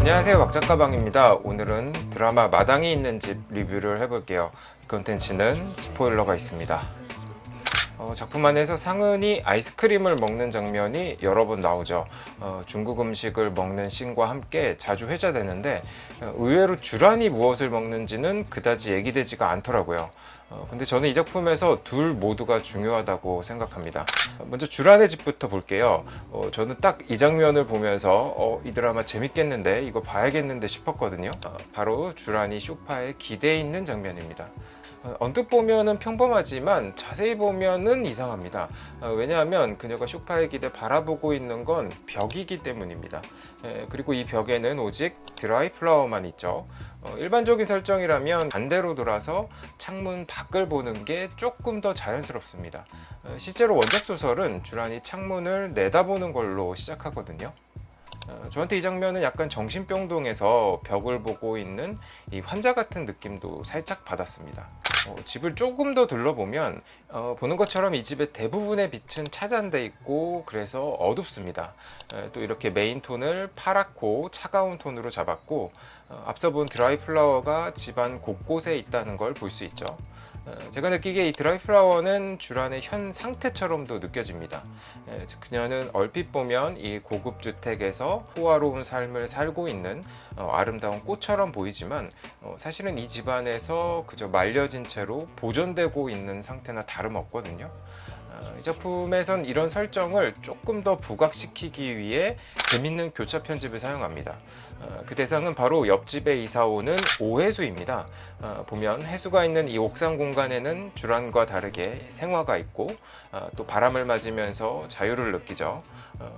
안녕하세요, 박작가방입니다. 오늘은 드라마 마당이 있는 집 리뷰를 해볼게요. 이 컨텐츠는 스포일러가 있습니다. 작품 안에서 상은이 아이스크림을 먹는 장면이 여러 번 나오죠. 중국 음식을 먹는 씬과 함께 자주 회자되는데 의외로 주란이 무엇을 먹는지는 그다지 얘기되지가 않더라고요. 근데 저는 이 작품에서 둘 모두가 중요하다고 생각합니다. 먼저 주란의 집부터 볼게요. 저는 딱 이 장면을 보면서 이 드라마 재밌겠는데, 이거 봐야겠는데 싶었거든요. 바로 주란이 소파에 기대에 있는 장면입니다. 언뜻 보면은 평범하지만 자세히 보면은 이상합니다. 왜냐하면 그녀가 소파에 기대 바라보고 있는 건 벽이기 때문입니다. 그리고 이 벽에는 오직 드라이 플라워만 있죠. 일반적인 설정이라면 반대로 돌아서 창문 밖을 보는 게 조금 더 자연스럽습니다. 실제로 원작 소설은 주란이 창문을 내다보는 걸로 시작하거든요. 저한테 이 장면은 약간 정신병동에서 벽을 보고 있는 이 환자 같은 느낌도 살짝 받았습니다. 집을 조금 더 둘러보면 보는 것처럼 이 집의 대부분의 빛은 차단돼 있고 그래서 어둡습니다. 또 이렇게 메인 톤을 파랗고 차가운 톤으로 잡았고, 앞서 본 드라이 플라워가 집안 곳곳에 있다는 걸 볼 수 있죠. 제가 느끼기에 이 드라이 플라워는 주란의 현 상태처럼도 느껴집니다. 그녀는 얼핏 보면 이 고급 주택에서 호화로운 삶을 살고 있는 아름다운 꽃처럼 보이지만 사실은 이 집안에서 그저 말려진 채로 보존되고 있는 상태나 다름없거든요. 이 작품에선 이런 설정을 조금 더 부각시키기 위해 재밌는 교차 편집을 사용합니다. 그 대상은 바로 옆집에 이사오는 오해수입니다. 보면 해수가 있는 이 옥상 공간에는 주란과 다르게 생화가 있고 또 바람을 맞으면서 자유를 느끼죠.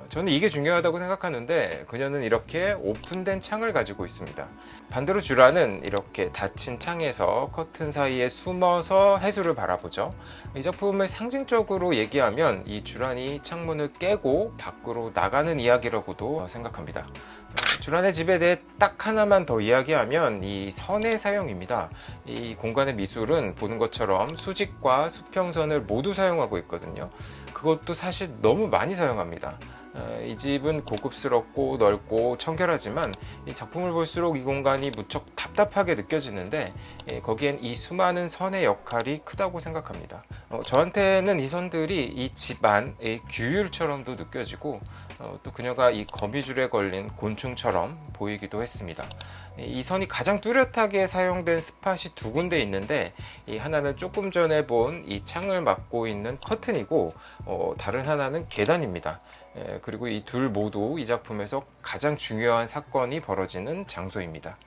저는 이게 중요하다고 생각하는데 그녀는 이렇게 오픈된 창을 가지고 있습니다. 반대로 주란은 이렇게 닫힌 창에서 커튼 사이에 숨어서 해수를 바라보죠. 이 작품을 상징적으로 얘기하면 이 주란이 창문을 깨고 밖으로 나가는 이야기라고도 생각합니다. 주란의 집에 대해 딱 하나만 더 이야기하면 이 선의 사용입니다. 이 공간의 미술은 보는 것처럼 수직과 수평선을 모두 사용하고 있거든요. 그것도 사실 너무 많이 사용합니다. 이 집은 고급스럽고 넓고 청결하지만 이 작품을 볼수록 이 공간이 무척 답답하게 느껴지는데 거기엔 이 수많은 선의 역할이 크다고 생각합니다. 저한테는 이 선들이 이 집안의 규율처럼도 느껴지고 또 그녀가 이 거미줄에 걸린 곤충처럼 보이기도 했습니다. 이 선이 가장 뚜렷하게 사용된 스팟이 두 군데 있는데, 이 하나는 조금 전에 본 이 창을 막고 있는 커튼이고 다른 하나는 계단입니다. 그리고 이 둘 모두 이 작품에서 가장 중요한 사건이 벌어지는 장소입니다.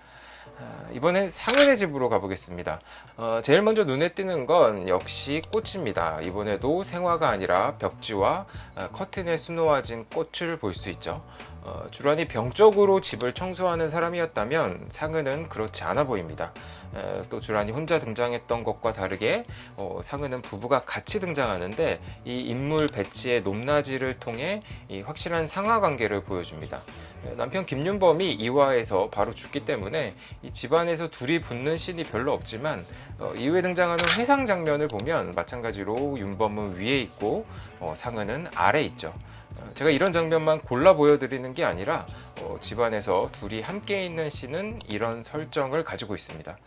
이번엔 상은의 집으로 가보겠습니다. 제일 먼저 눈에 띄는 건 역시 꽃입니다. 이번에도 생화가 아니라 벽지와 커튼에 수놓아진 꽃을 볼 수 있죠. 주란이 병적으로 집을 청소하는 사람이었다면 상은은 그렇지 않아 보입니다. 또 주란이 혼자 등장했던 것과 다르게 상은은 부부가 같이 등장하는데 이 인물 배치의 높낮이를 통해 이 확실한 상하 관계를 보여줍니다. 남편 김윤범이 2화에서 바로 죽기 때문에 이 집안에서 둘이 붙는 씬이 별로 없지만 이후에 등장하는 회상 장면을 보면 마찬가지로 윤범은 위에 있고 상은은 아래 있죠. 제가 이런 장면만 골라 보여드리는 게 아니라 집안에서 둘이 함께 있는 씬은 이런 설정을 가지고 있습니다.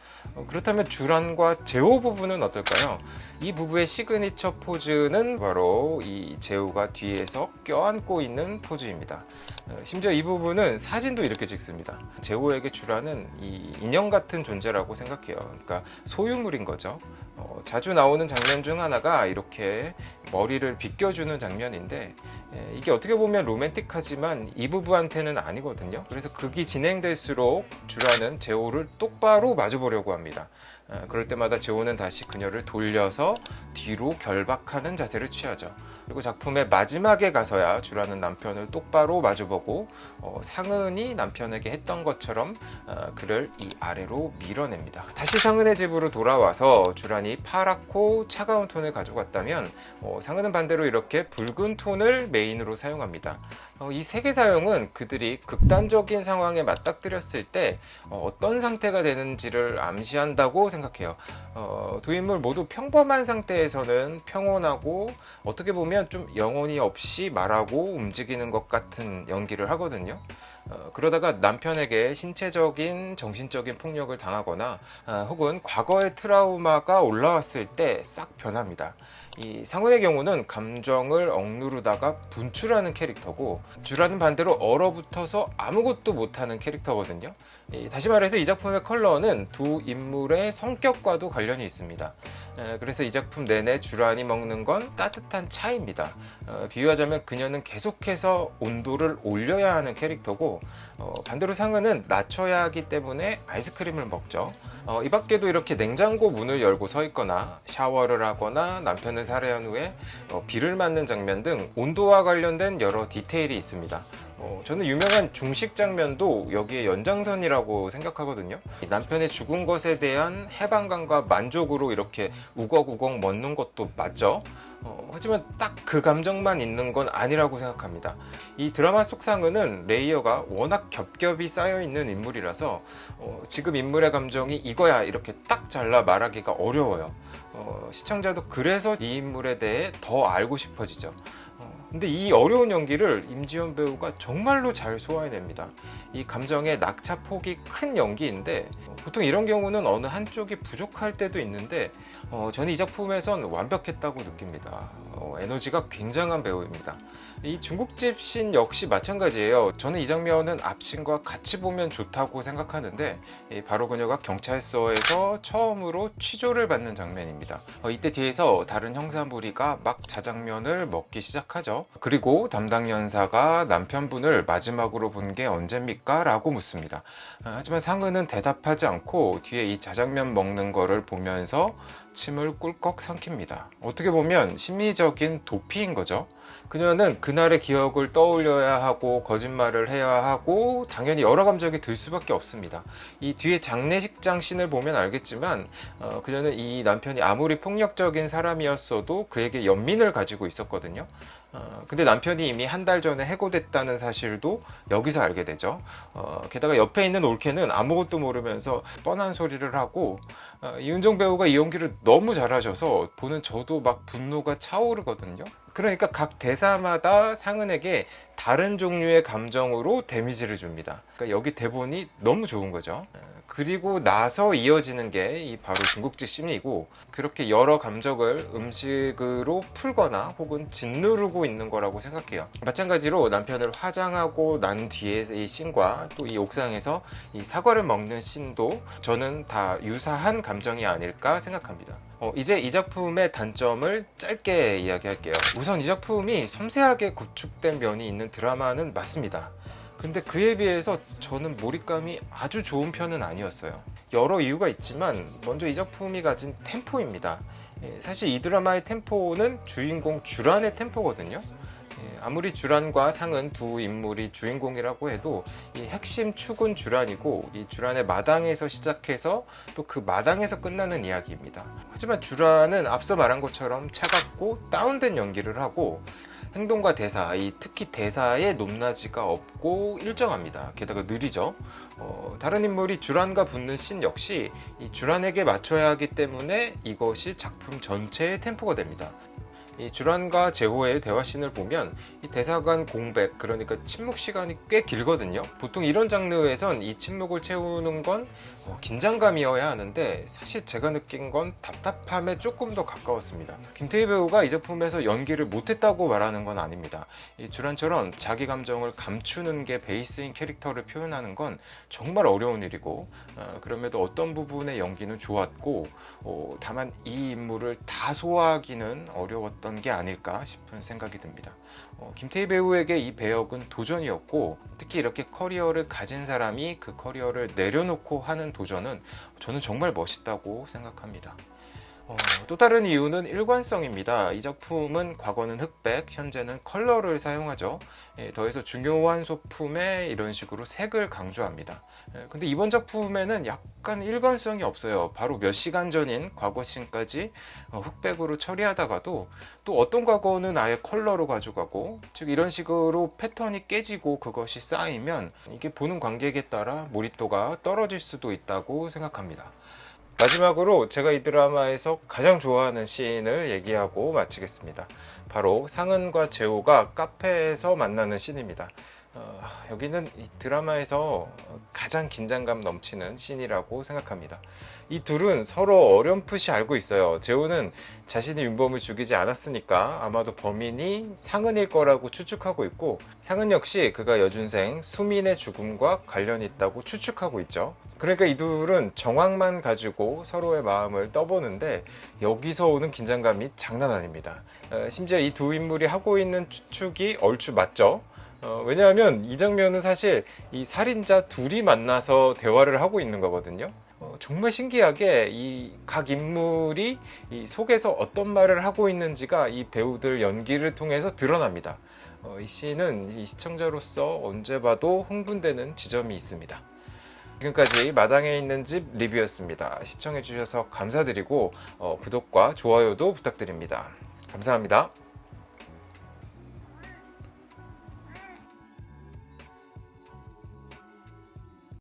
그렇다면 주란과 재호 부부는 어떨까요? 이 부부의 시그니처 포즈는 바로 이 재호가 뒤에서 껴안고 있는 포즈입니다. 심지어 이 부분은 사진도 이렇게 찍습니다. 재호에게 주란은 이 인형 같은 존재라고 생각해요. 그러니까 소유물인 거죠. 자주 나오는 장면 중 하나가 이렇게 머리를 빗겨주는 장면인데 이게 어떻게 보면 로맨틱하지만 이 부부한테는 아니거든요. 그래서 극이 진행될수록 주란은 재호를 똑바로 마주보려고 합니다. 그럴 때마다 재호는 다시 그녀를 돌려서 뒤로 결박하는 자세를 취하죠. 그리고 작품의 마지막에 가서야 주란은 남편을 똑바로 마주보고 상은이 남편에게 했던 것처럼 그를 이 아래로 밀어냅니다. 다시 상은의 집으로 돌아와서 주란이 파랗고 차가운 톤을 가져갔다면 상은은 반대로 이렇게 붉은 톤을 메인으로 사용합니다. 이 세 개 사용은 그들이 극단적인 상황에 맞닥뜨렸을 때 어떤 상태가 되는지를 암시한다고 생각해요. 두 인물 모두 평범한 상태에서는 평온하고 어떻게 보면 좀 영혼이 없이 말하고 움직이는 것 같은 연기를 하거든요. 그러다가 남편에게 신체적인, 정신적인 폭력을 당하거나 혹은 과거의 트라우마가 올라왔을 때 싹 변합니다. 이 상훈의 경우는 감정을 억누르다가 분출하는 캐릭터고, 쥬라는 반대로 얼어붙어서 아무것도 못하는 캐릭터거든요. 다시 말해서 이 작품의 컬러는 두 인물의 성격과도 관련이 있습니다. 그래서 이 작품 내내 쥬란이 먹는 건 따뜻한 차입니다. 비유하자면 그녀는 계속해서 온도를 올려야 하는 캐릭터고, 반대로 상은은 낮춰야 하기 때문에 아이스크림을 먹죠. 이 밖에도 이렇게 냉장고 문을 열고 서 있거나 샤워를 하거나 남편을 살해한 후에 비를 맞는 장면 등 온도와 관련된 여러 디테일이 있습니다. 저는 유명한 중식 장면도 여기에 연장선이라고 생각하거든요. 남편의 죽은 것에 대한 해방감과 만족으로 이렇게 우걱우걱 먹는 것도 맞죠. 하지만 딱 그 감정만 있는 건 아니라고 생각합니다. 이 드라마 속 상은은 레이어가 워낙 겹겹이 쌓여있는 인물이라서 지금 인물의 감정이 이거야 이렇게 딱 잘라 말하기가 어려워요. 시청자도 그래서 이 인물에 대해 더 알고 싶어지죠. 근데 이 어려운 연기를 임지연 배우가 정말로 잘 소화해냅니다. 이 감정의 낙차폭이 큰 연기인데, 보통 이런 경우는 어느 한쪽이 부족할 때도 있는데 저는 이 작품에선 완벽했다고 느낍니다. 에너지가 굉장한 배우입니다. 이 중국집 씬 역시 마찬가지예요. 저는 이 장면은 앞씬과 같이 보면 좋다고 생각하는데, 바로 그녀가 경찰서에서 처음으로 취조를 받는 장면입니다. 이때 뒤에서 다른 형사 무리가 막 자장면을 먹기 시작하죠. 그리고 담당 연사가 남편분을 마지막으로 본 게 언제입니까? 라고 묻습니다. 하지만 상은은 대답하지 않고 뒤에 이 자장면 먹는 거를 보면서 침을 꿀꺽 삼킵니다. 어떻게 보면 심리적인 도피인 거죠. 그녀는 그날의 기억을 떠올려야 하고 거짓말을 해야 하고 당연히 여러 감정이 들 수밖에 없습니다. 이 뒤에 장례식장 씬을 보면 알겠지만 그녀는 이 남편이 아무리 폭력적인 사람이었어도 그에게 연민을 가지고 있었거든요. 근데 남편이 이미 한 달 전에 해고됐다는 사실도 여기서 알게 되죠. 게다가 옆에 있는 올케는 아무것도 모르면서 뻔한 소리를 하고, 이은정 배우가 이 연기를 너무 잘하셔서 보는 저도 막 분노가 차오르거든요. 그러니까 각 대사마다 상은에게 다른 종류의 감정으로 데미지를 줍니다. 그러니까 여기 대본이 너무 좋은 거죠. 그리고 나서 이어지는 게 이 바로 중국집 씬이고, 그렇게 여러 감정을 음식으로 풀거나 혹은 짓누르고 있는 거라고 생각해요. 마찬가지로 남편을 화장하고 난 뒤의 이 씬과 또 이 옥상에서 이 사과를 먹는 씬도 저는 다 유사한 감정이 아닐까 생각합니다. 이제 이 작품의 단점을 짧게 이야기할게요. 우선 이 작품이 섬세하게 구축된 면이 있는 드라마는 맞습니다. 근데 그에 비해서 저는 몰입감이 아주 좋은 편은 아니었어요. 여러 이유가 있지만 먼저 이 작품이 가진 템포입니다. 사실 이 드라마의 템포는 주인공 쥬란의 템포거든요. 아무리 쥬란과 상은 두 인물이 주인공이라고 해도 이 핵심 축은 쥬란이고, 이 쥬란의 마당에서 시작해서 또 그 마당에서 끝나는 이야기입니다. 하지만 쥬란은 앞서 말한 것처럼 차갑고 다운된 연기를 하고, 행동과 대사, 특히 대사의 높낮이가 없고 일정합니다. 게다가 느리죠. 다른 인물이 쥬란과 붙는 씬 역시 이 쥬란에게 맞춰야 하기 때문에 이것이 작품 전체의 템포가 됩니다. 이 쥬란과 제호의 대화씬을 보면 이 대사 간 공백, 그러니까 침묵 시간이 꽤 길거든요. 보통 이런 장르에선 이 침묵을 채우는 건 긴장감이어야 하는데, 사실 제가 느낀 건 답답함에 조금 더 가까웠습니다. 김태희 배우가 이 작품에서 연기를 못했다고 말하는 건 아닙니다. 이 쥬란처럼 자기 감정을 감추는 게 베이스인 캐릭터를 표현하는 건 정말 어려운 일이고, 그럼에도 어떤 부분의 연기는 좋았고, 다만 이 인물을 다 소화하기는 어려웠던 게 아닐까 싶은 생각이 듭니다. 김태희 배우에게 이 배역은 도전이었고, 특히 이렇게 커리어를 가진 사람이 그 커리어를 내려놓고 하는 도전은 저는 정말 멋있다고 생각합니다. 또 다른 이유는 일관성입니다. 이 작품은 과거는 흑백, 현재는 컬러를 사용하죠. 더해서 중요한 소품에 이런 식으로 색을 강조합니다. 근데 이번 작품에는 약간 일관성이 없어요. 바로 몇 시간 전인 과거 씬까지 흑백으로 처리하다가도 또 어떤 과거는 아예 컬러로 가져가고, 즉 이런 식으로 패턴이 깨지고 그것이 쌓이면 이게 보는 관객에 따라 몰입도가 떨어질 수도 있다고 생각합니다. 마지막으로 제가 이 드라마에서 가장 좋아하는 씬을 얘기하고 마치겠습니다. 바로 상은과 재호가 카페에서 만나는 씬입니다. 여기는 이 드라마에서 가장 긴장감 넘치는 씬이라고 생각합니다. 이 둘은 서로 어렴풋이 알고 있어요. 재호는 자신이 윤범을 죽이지 않았으니까 아마도 범인이 상은일 거라고 추측하고 있고, 상은 역시 그가 여중생 수민의 죽음과 관련이 있다고 추측하고 있죠. 그러니까 이 둘은 정황만 가지고 서로의 마음을 떠보는데, 여기서 오는 긴장감이 장난 아닙니다. 심지어 이 두 인물이 하고 있는 추측이 얼추 맞죠. 왜냐하면 이 장면은 사실 이 살인자 둘이 만나서 대화를 하고 있는 거거든요. 정말 신기하게 이 각 인물이 이 속에서 어떤 말을 하고 있는지가 이 배우들 연기를 통해서 드러납니다. 이 씬은 이 시청자로서 언제 봐도 흥분되는 지점이 있습니다. 지금까지 마당에 있는 집 리뷰였습니다. 시청해주셔서 감사드리고 구독과 좋아요도 부탁드립니다. 감사합니다.